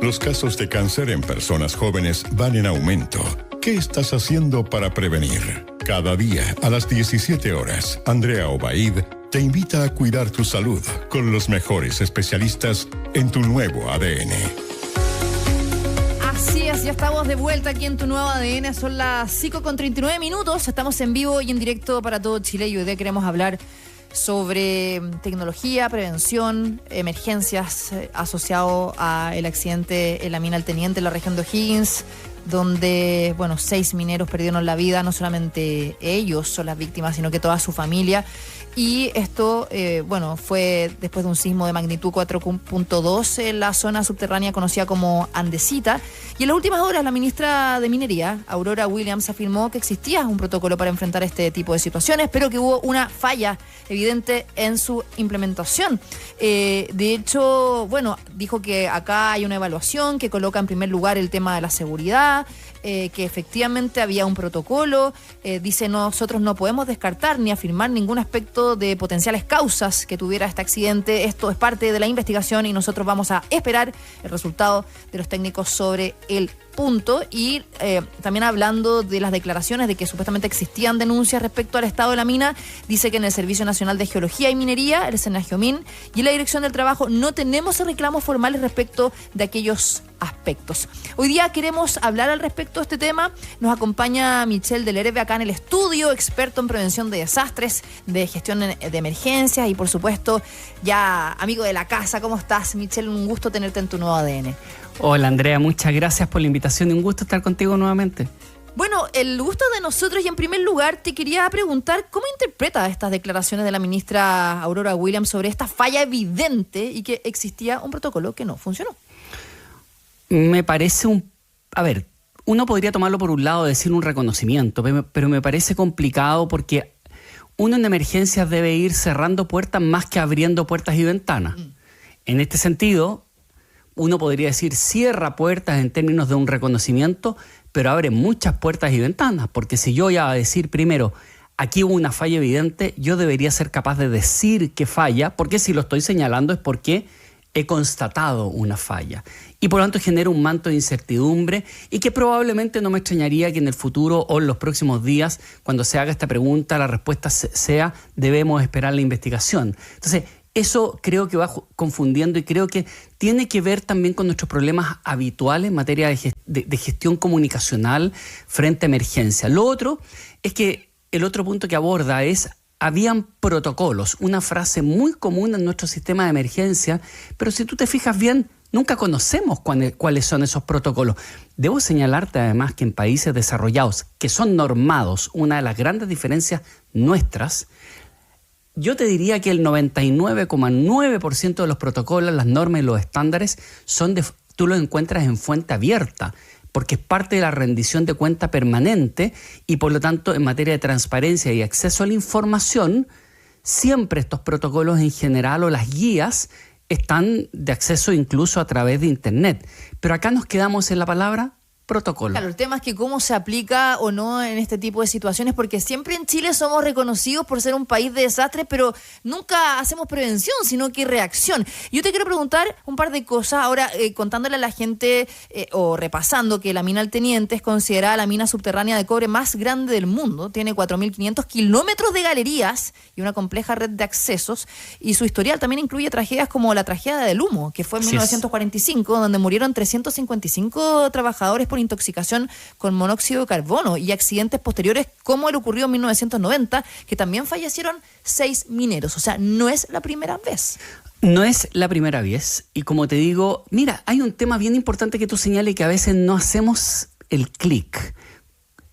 Los casos de cáncer en personas jóvenes van en aumento. ¿Qué estás haciendo para prevenir? Cada día, a las 17 horas, Andrea Obaid te invita a cuidar tu salud con los mejores especialistas en Tu Nuevo ADN. Así es, ya estamos de vuelta aquí en Tu Nuevo ADN. Son las 5:39. Estamos en vivo y en directo para todo Chile y hoy día queremos hablar sobre tecnología, prevención, emergencias asociado al accidente en la mina El Teniente en la región de O'Higgins, donde, 6 mineros perdieron la vida. No solamente ellos son las víctimas, sino que toda su familia. Y esto, fue después de un sismo de magnitud 4.2 en la zona subterránea conocida como Andesita. Y en las últimas horas, la ministra de Minería, Aurora Williams, afirmó que existía un protocolo para enfrentar este tipo de situaciones, pero que hubo una falla evidente en su implementación. De hecho, dijo que acá hay una evaluación que coloca en primer lugar el tema de la seguridad, que efectivamente había un protocolo. Dice, nosotros no podemos descartar ni afirmar ningún aspecto de potenciales causas que tuviera este accidente. Esto es parte de la investigación y nosotros vamos a esperar el resultado de los técnicos sobre el punto. Y también hablando de las declaraciones de que supuestamente existían denuncias respecto al estado de la mina, dice que en el Servicio Nacional de Geología y Minería, el SENAGEOMIN, y en la Dirección del Trabajo no tenemos reclamos formales respecto de aquellos aspectos. Hoy día queremos hablar al respecto de este tema. Nos acompaña Michelle Delerebe acá en el estudio, experto en prevención de desastres, de gestión de emergencias y por supuesto ya amigo de la casa. ¿Cómo estás, Michelle? Un gusto tenerte en Tu Nuevo ADN. Hola, Andrea, muchas gracias por la invitación y un gusto estar contigo nuevamente. Bueno, el gusto de nosotros y en primer lugar te quería preguntar cómo interpreta estas declaraciones de la ministra Aurora Williams sobre esta falla evidente y que existía un protocolo que no funcionó. Me parece uno podría tomarlo por un lado, decir un reconocimiento, pero me parece complicado porque uno en emergencias debe ir cerrando puertas más que abriendo puertas y ventanas. En este sentido, uno podría decir cierra puertas en términos de un reconocimiento, pero abre muchas puertas y ventanas, porque si yo iba a decir primero, aquí hubo una falla evidente, yo debería ser capaz de decir que falla, porque si lo estoy señalando es porque he constatado una falla. Y por lo tanto genera un manto de incertidumbre y que probablemente no me extrañaría que en el futuro o en los próximos días, cuando se haga esta pregunta, la respuesta sea debemos esperar la investigación. Entonces, eso creo que va confundiendo y creo que tiene que ver también con nuestros problemas habituales en materia de gestión comunicacional frente a emergencia. Lo otro es que el otro punto que aborda es habían protocolos, una frase muy común en nuestro sistema de emergencia, pero si tú te fijas bien, nunca conocemos cuáles son esos protocolos. Debo señalarte además que en países desarrollados, que son normados, una de las grandes diferencias nuestras, yo te diría que el 99,9% de los protocolos, las normas y los estándares tú los encuentras en fuente abierta, porque es parte de la rendición de cuenta permanente y por lo tanto en materia de transparencia y acceso a la información, siempre estos protocolos en general o las guías están de acceso incluso a través de Internet. Pero acá nos quedamos en la palabra protocolo. Claro, el tema es que cómo se aplica o no en este tipo de situaciones, porque siempre en Chile somos reconocidos por ser un país de desastres, pero nunca hacemos prevención, sino que reacción. Yo te quiero preguntar un par de cosas, ahora contándole a la gente o repasando que la mina El Teniente es considerada la mina subterránea de cobre más grande del mundo, tiene 4.500 kilómetros de galerías y una compleja red de accesos, y su historial también incluye tragedias como la tragedia del Humo, que fue en 1945, donde murieron 355 trabajadores por intoxicación con monóxido de carbono y accidentes posteriores como el ocurrido en 1990, que también fallecieron 6 mineros. O sea, no es la primera vez. No es la primera vez. Y como te digo, mira, hay un tema bien importante que tú señales y que a veces no hacemos el clic.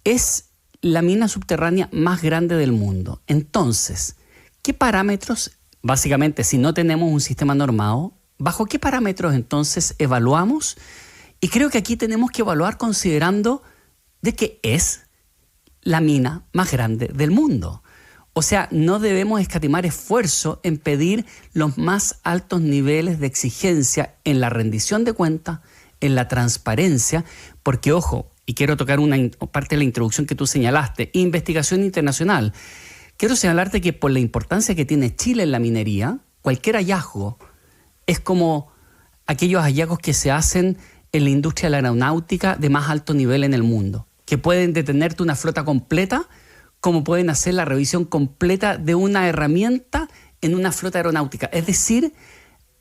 Es la mina subterránea más grande del mundo. Entonces, ¿qué parámetros, básicamente, si no tenemos un sistema normado, bajo qué parámetros entonces evaluamos? Y creo que aquí tenemos que evaluar considerando de que es la mina más grande del mundo. O sea, no debemos escatimar esfuerzo en pedir los más altos niveles de exigencia en la rendición de cuentas, en la transparencia, porque, ojo, y quiero tocar una parte de la introducción que tú señalaste, investigación internacional. Quiero señalarte que por la importancia que tiene Chile en la minería, cualquier hallazgo es como aquellos hallazgos que se hacen en la industria de la aeronáutica de más alto nivel en el mundo, que pueden detenerte una flota completa, como pueden hacer la revisión completa de una herramienta en una flota aeronáutica. Es decir,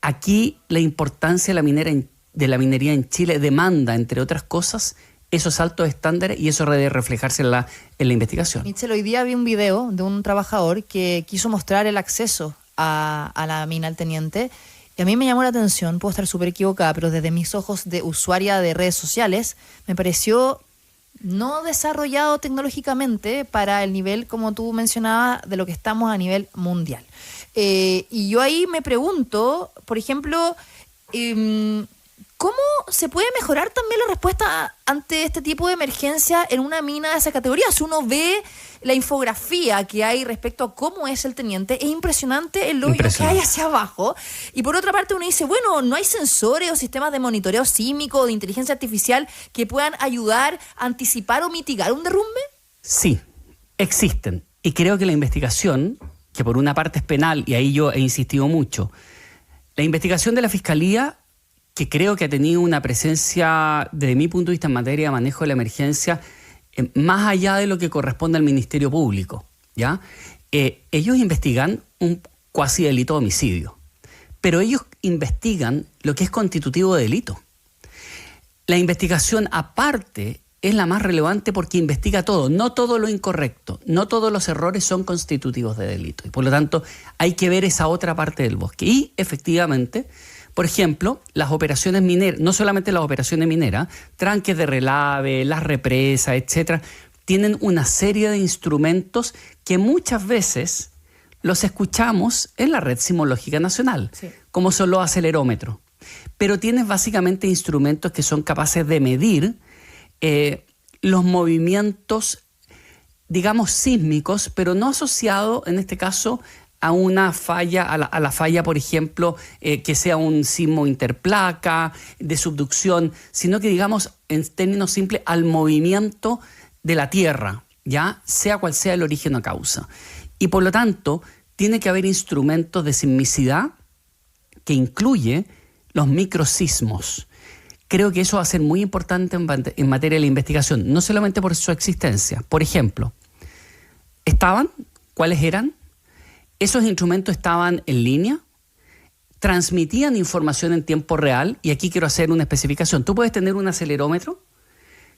aquí la importancia de la minería en Chile demanda, entre otras cosas, esos altos estándares, y eso debe reflejarse en la investigación. Michel, hoy día vi un video de un trabajador que quiso mostrar el acceso a la mina al Teniente, y a mí me llamó la atención, puedo estar súper equivocada, pero desde mis ojos de usuaria de redes sociales, me pareció no desarrollado tecnológicamente para el nivel, como tú mencionabas, de lo que estamos a nivel mundial. Y yo ahí me pregunto, por ejemplo, ¿cómo se puede mejorar también la respuesta ante este tipo de emergencia en una mina de esa categoría? Si uno ve la infografía que hay respecto a cómo es el Teniente, es impresionante el hoyo que hay hacia abajo. Y por otra parte uno dice, bueno, ¿no hay sensores o sistemas de monitoreo sísmico o de inteligencia artificial que puedan ayudar a anticipar o mitigar un derrumbe? Sí, existen. Y creo que la investigación, que por una parte es penal, y ahí yo he insistido mucho, la investigación de la Fiscalía, que creo que ha tenido una presencia, desde mi punto de vista, en materia de manejo de la emergencia, más allá de lo que corresponde al Ministerio Público, ¿ya? Ellos investigan un cuasi delito de homicidio, pero ellos investigan lo que es constitutivo de delito. La investigación aparte es la más relevante porque investiga todo, no todo lo incorrecto, no todos los errores son constitutivos de delito, y por lo tanto hay que ver esa otra parte del bosque. Y efectivamente, por ejemplo, las operaciones mineras, no solamente las operaciones mineras, tranques de relave, las represas, etcétera, tienen una serie de instrumentos que muchas veces los escuchamos en la Red Sismológica Nacional, sí, como son los acelerómetros. Pero tienes básicamente instrumentos que son capaces de medir los movimientos, digamos, sísmicos, pero no asociados, en este caso, a una falla, a la falla, por ejemplo, que sea un sismo interplaca, de subducción, sino que, digamos, en términos simples, al movimiento de la Tierra, ya sea cual sea el origen o causa. Y por lo tanto, tiene que haber instrumentos de sismicidad que incluye los microsismos. Creo que eso va a ser muy importante en materia de la investigación, no solamente por su existencia. Por ejemplo, ¿cuáles eran? Esos instrumentos estaban en línea, transmitían información en tiempo real, y aquí quiero hacer una especificación. Tú puedes tener un acelerómetro,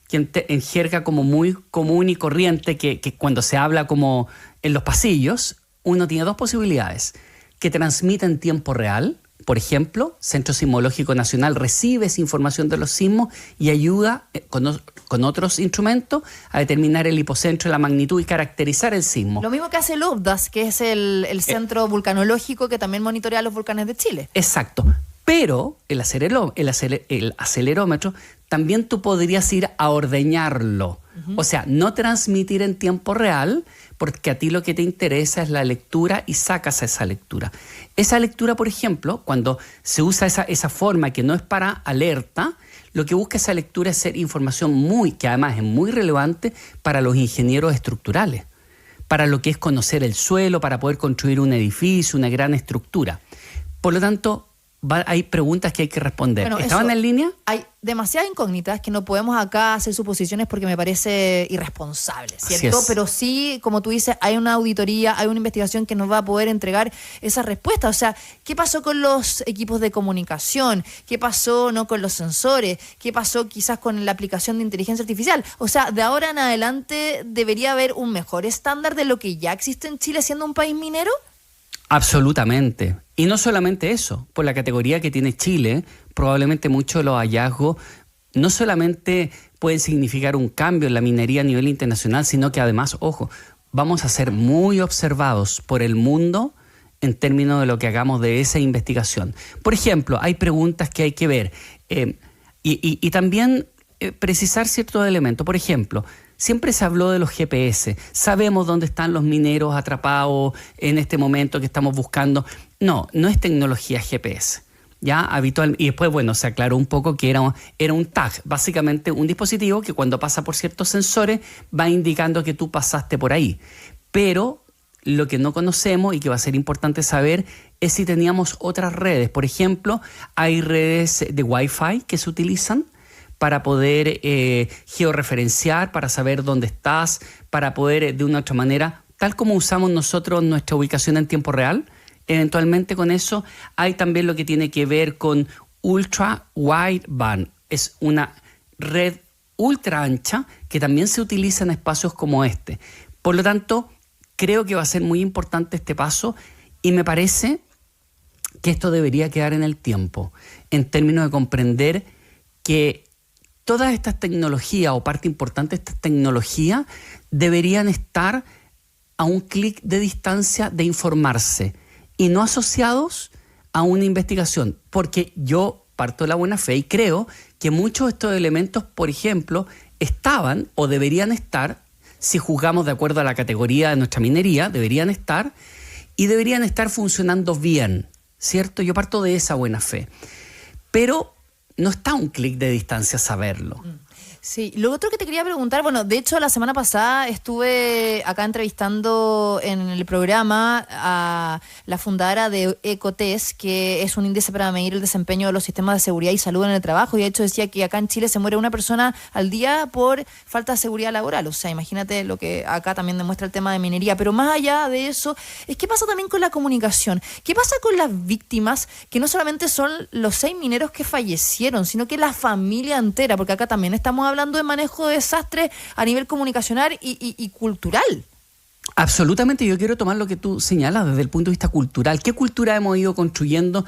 que en jerga como muy común y corriente, que cuando se habla como en los pasillos, uno tiene dos posibilidades: que transmita en tiempo real. Por ejemplo, Centro Sismológico Nacional recibe esa información de los sismos y ayuda con otros instrumentos a determinar el hipocentro, la magnitud y caracterizar el sismo. Lo mismo que hace el OVDAS, que es el centro vulcanológico que también monitorea los volcanes de Chile. Exacto. Pero el acelerómetro también tú podrías ir a ordeñarlo. O sea, no transmitir en tiempo real, porque a ti lo que te interesa es la lectura y sacas esa lectura. Esa lectura, por ejemplo, cuando se usa esa forma que no es para alerta, lo que busca esa lectura es ser información que además es muy relevante para los ingenieros estructurales, para lo que es conocer el suelo, para poder construir un edificio, una gran estructura. Por lo tanto, hay preguntas que hay que responder. Bueno, ¿estaban en línea? Hay demasiadas incógnitas que no podemos acá hacer suposiciones porque me parece irresponsable, ¿cierto? Pero sí, como tú dices, hay una auditoría, hay una investigación que nos va a poder entregar esas respuestas. O sea, ¿qué pasó con los equipos de comunicación? ¿Qué pasó con los sensores? ¿Qué pasó quizás con la aplicación de inteligencia artificial? O sea, de ahora en adelante debería haber un mejor estándar de lo que ya existe en Chile siendo un país minero. Absolutamente. Y no solamente eso, por la categoría que tiene Chile, probablemente muchos de los hallazgos no solamente pueden significar un cambio en la minería a nivel internacional, sino que además, ojo, vamos a ser muy observados por el mundo en términos de lo que hagamos de esa investigación. Por ejemplo, hay preguntas que hay que ver y también precisar ciertos elementos. Por ejemplo, siempre se habló de los GPS. Sabemos dónde están los mineros atrapados en este momento que estamos buscando. No es tecnología GPS. Ya habitual. Y después, se aclaró un poco que era un tag, básicamente un dispositivo que cuando pasa por ciertos sensores va indicando que tú pasaste por ahí. Pero lo que no conocemos y que va a ser importante saber es si teníamos otras redes. Por ejemplo, hay redes de Wi-Fi que se utilizan para poder georreferenciar, para saber dónde estás, para poder de una u otra manera, tal como usamos nosotros nuestra ubicación en tiempo real, eventualmente con eso hay también lo que tiene que ver con Ultra Wideband. Es una red ultra ancha que también se utiliza en espacios como este. Por lo tanto, creo que va a ser muy importante este paso y me parece que esto debería quedar en el tiempo, en términos de comprender que todas estas tecnologías o parte importante de estas tecnologías deberían estar a un clic de distancia de informarse y no asociados a una investigación, porque yo parto de la buena fe y creo que muchos de estos elementos, por ejemplo, estaban o deberían estar, si juzgamos de acuerdo a la categoría de nuestra minería, deberían estar y deberían estar funcionando bien, ¿cierto? Yo parto de esa buena fe, pero no está a un clic de distancia saberlo. Sí, lo otro que te quería preguntar, bueno, de hecho la semana pasada estuve acá entrevistando en el programa a la fundadora de Ecotest, que es un índice para medir el desempeño de los sistemas de seguridad y salud en el trabajo, y de hecho decía que acá en Chile se muere una persona al día por falta de seguridad laboral. O sea, imagínate lo que acá también demuestra el tema de minería, pero más allá de eso, ¿qué pasa también con la comunicación? ¿Qué pasa con las víctimas, que no solamente son los 6 mineros que fallecieron, sino que la familia entera? Porque acá también estamos hablando de manejo de desastres a nivel comunicacional y cultural. Absolutamente, yo quiero tomar lo que tú señalas desde el punto de vista cultural. ¿Qué cultura hemos ido construyendo,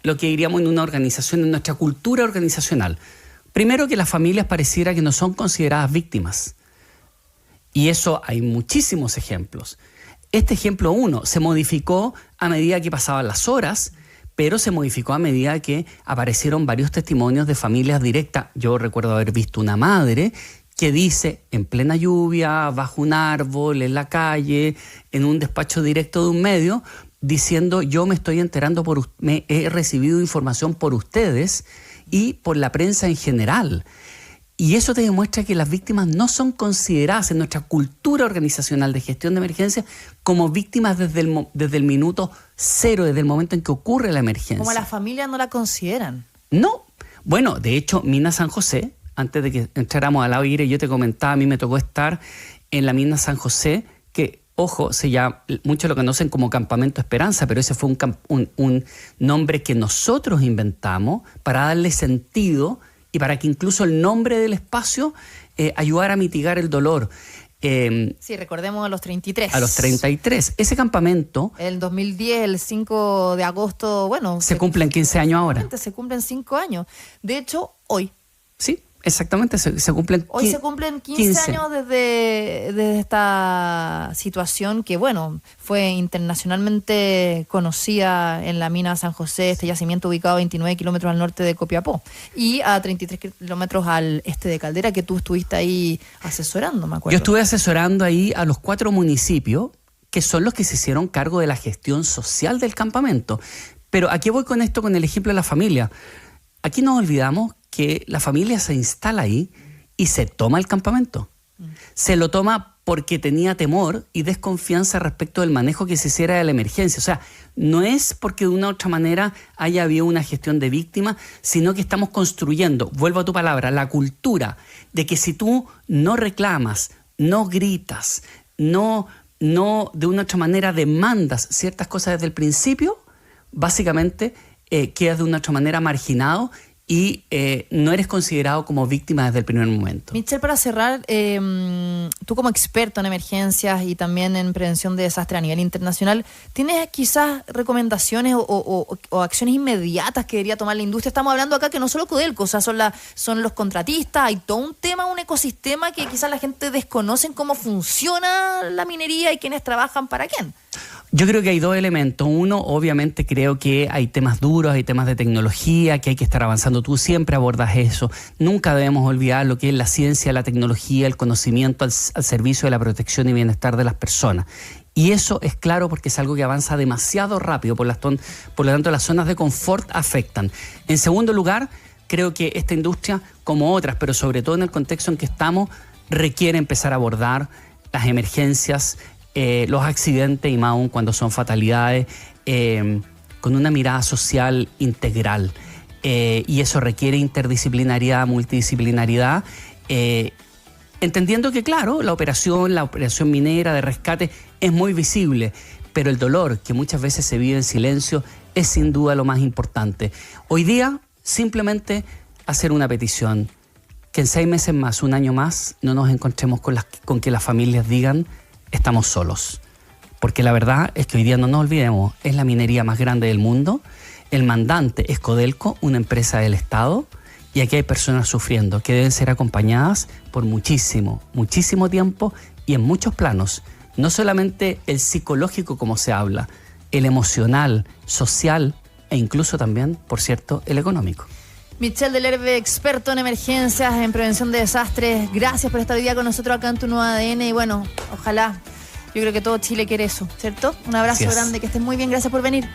lo que diríamos en una organización, en nuestra cultura organizacional? Primero, que las familias pareciera que no son consideradas víctimas. Y eso hay muchísimos ejemplos. Este ejemplo 1 se modificó a medida que pasaban las horas, pero se modificó a medida que aparecieron varios testimonios de familias directas. Yo recuerdo haber visto una madre que dice, en plena lluvia, bajo un árbol, en la calle, en un despacho directo de un medio, diciendo, yo me estoy enterando, he recibido información por ustedes y por la prensa en general. Y eso te demuestra que las víctimas no son consideradas en nuestra cultura organizacional de gestión de emergencias como víctimas desde el minuto cero, desde el momento en que ocurre la emergencia. Como las familias no la consideran. No. Bueno, de hecho, Mina San José, antes de que entráramos al aire, yo te comentaba, a mí me tocó estar en la Mina San José, que, ojo, muchos lo conocen como Campamento Esperanza, pero ese fue un nombre que nosotros inventamos para darle sentido y para que incluso el nombre del espacio ayudara a mitigar el dolor. Sí, recordemos a los 33. A los 33. Ese campamento... El 2010, el 5 de agosto, bueno... Se cumplen 15 años ahora. Se cumplen 5 años. De hecho, hoy. Sí, exactamente, se cumplen... Hoy se cumplen 15 años desde esta situación que, bueno, fue internacionalmente conocida en la mina San José, este yacimiento ubicado a 29 kilómetros al norte de Copiapó y a 33 kilómetros al este de Caldera, que tú estuviste ahí asesorando, me acuerdo. Yo estuve asesorando ahí a los 4 municipios que son los que se hicieron cargo de la gestión social del campamento. Pero ¿a qué voy con esto, con el ejemplo de la familia? Aquí nos olvidamos que la familia se instala ahí y se toma el campamento. Se lo toma porque tenía temor y desconfianza respecto del manejo que se hiciera de la emergencia. O sea, no es porque de una u otra manera haya habido una gestión de víctimas, sino que estamos construyendo, vuelvo a tu palabra, la cultura de que si tú no reclamas, no gritas, no de una u otra manera demandas ciertas cosas desde el principio, básicamente quedas de una u otra manera marginado y no eres considerado como víctima desde el primer momento. Michelle, para cerrar, tú como experto en emergencias y también en prevención de desastres a nivel internacional, ¿tienes quizás recomendaciones o acciones inmediatas que debería tomar la industria? Estamos hablando acá que no solo Codelco, o sea, son los contratistas, hay todo un tema, un ecosistema que quizás la gente desconoce en cómo funciona la minería y quiénes trabajan para quién. Yo creo que hay 2 elementos. Uno, obviamente creo que hay temas duros, hay temas de tecnología, que hay que estar avanzando. Tú siempre abordas eso. Nunca debemos olvidar lo que es la ciencia, la tecnología, el conocimiento al servicio de la protección y bienestar de las personas. Y eso es claro porque es algo que avanza demasiado rápido, por lo tanto las zonas de confort afectan. En segundo lugar, creo que esta industria, como otras, pero sobre todo en el contexto en que estamos, requiere empezar a abordar las emergencias, los accidentes y más aún cuando son fatalidades, con una mirada social integral. y eso requiere interdisciplinariedad, multidisciplinaridad, entendiendo que, claro, la operación minera de rescate es muy visible, pero el dolor que muchas veces se vive en silencio es sin duda lo más importante. Hoy día, simplemente hacer una petición, que en 6 meses más, un año más, no nos encontremos con que las familias digan estamos solos. Porque la verdad es que hoy día no nos olvidemos, es la minería más grande del mundo, el mandante es Codelco, una empresa del Estado, y aquí hay personas sufriendo que deben ser acompañadas por muchísimo, muchísimo tiempo y en muchos planos. No solamente el psicológico como se habla, el emocional, social e incluso también, por cierto, el económico. Michel Delerve, experto en emergencias, en prevención de desastres. Gracias por estar hoy día con nosotros acá en Tu Nuevo ADN. Y bueno, ojalá, yo creo que todo Chile quiere eso, ¿cierto? Un abrazo grande, que estés muy bien. Gracias por venir.